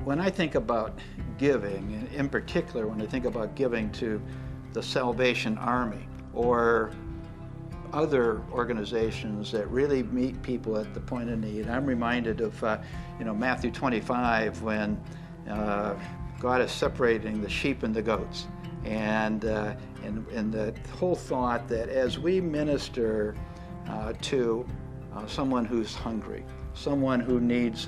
When I think about giving, and in particular when I think about giving to the Salvation Army or other organizations that really meet people at the point of need, I'm reminded of Matthew 25 when God is separating the sheep and the goats, and the whole thought that as we minister to someone who's hungry, someone who needs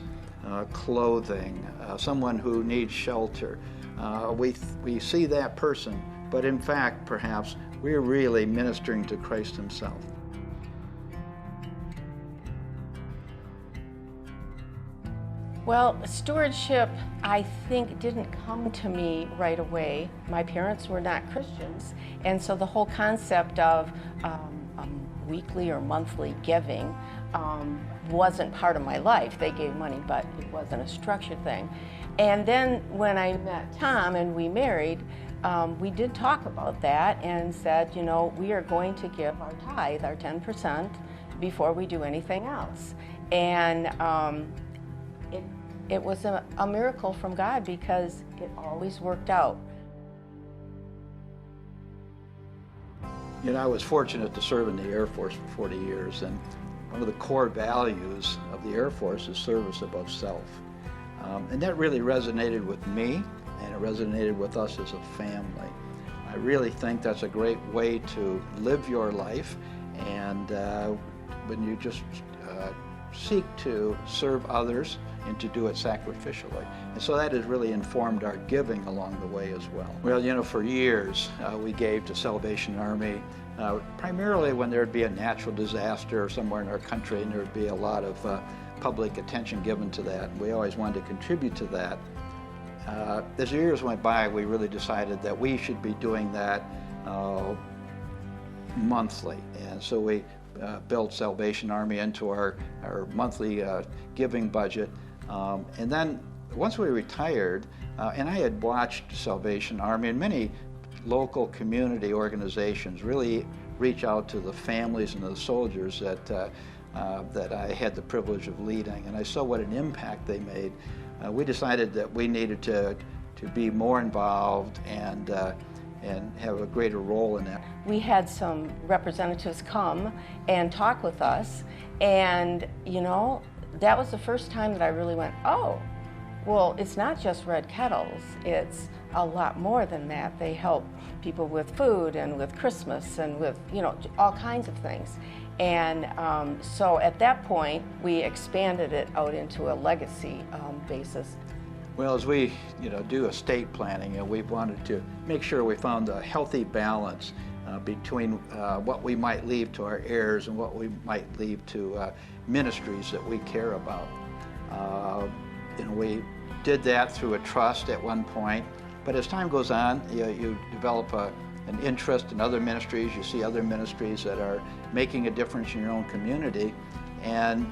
clothing, someone who needs shelter, we see that person, but in fact perhaps we're really ministering to Christ himself. Well, stewardship, I think, didn't come to me right away. My parents were not Christians, and so the whole concept of weekly or monthly giving wasn't part of my life. They gave money, but it wasn't a structured thing. And then when I met Tom and we married, we did talk about that and said, we are going to give our tithe, our 10%, before we do anything else. And it was a miracle from God because it always worked out. I was fortunate to serve in the Air Force for 40 years, and one of the core values of the Air Force is service above self. And that really resonated with me, and it resonated with us as a family. I really think that's a great way to live your life, and when you just seek to serve others and to do it sacrificially. And so that has really informed our giving along the way as well. Well, for years we gave to Salvation Army, primarily when there would be a natural disaster somewhere in our country and there would be a lot of public attention given to that. We always wanted to contribute to that. As the years went by, we really decided that we should be doing that monthly. And so we built Salvation Army into our monthly giving budget. And then once we retired, and I had watched Salvation Army and many local community organizations really reach out to the families and the soldiers that I had the privilege of leading, and I saw what an impact they made. We decided that we needed to be more involved and have a greater role in that. We had some representatives come and talk with us, and that was the first time that I really went, oh, well, it's not just Red Kettles, it's a lot more than that. They help people with food and with Christmas and with, all kinds of things. And so at that point, we expanded it out into a legacy basis. Well, as we do estate planning, we wanted to make sure we found a healthy balance between what we might leave to our heirs and what we might leave to ministries that we care about. We did that through a trust at one point, but as time goes on, you develop an interest in other ministries. You see other ministries that are making a difference in your own community, and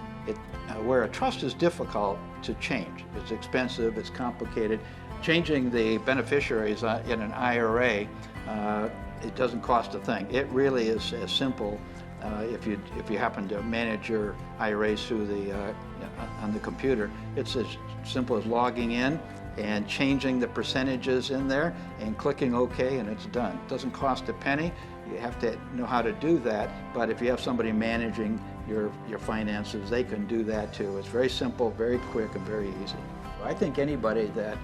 where a trust is difficult to change. It's expensive, it's complicated. Changing the beneficiaries in an IRA, it doesn't cost a thing. It really is as simple if you happen to manage your IRAs through on the computer. It's as simple as logging in and changing the percentages in there and clicking OK, and it's done. It doesn't cost a penny. You have to know how to do that, but if you have somebody managing your finances, they can do that too. It's very simple, very quick, and very easy. I think anybody that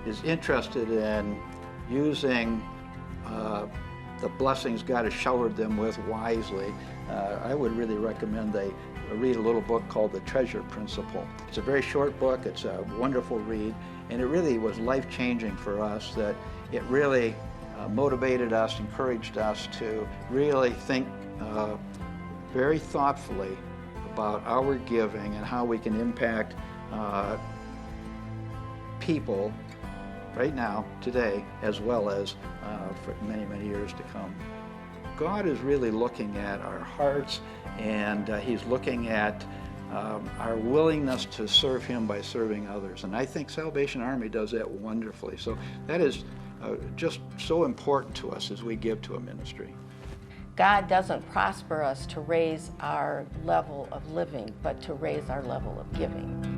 is interested in using the blessings God has showered them with wisely, I would really recommend they read a little book called The Treasure Principle. It's a very short book, it's a wonderful read, and it really was life-changing for us. That it really motivated us, encouraged us to really think very thoughtfully about our giving and how we can impact people right now, today, as well as for many, many years to come. God is really looking at our hearts, and He's looking at our willingness to serve Him by serving others. And I think Salvation Army does that wonderfully. So that is just so important to us as we give to a ministry. God doesn't prosper us to raise our level of living, but to raise our level of giving.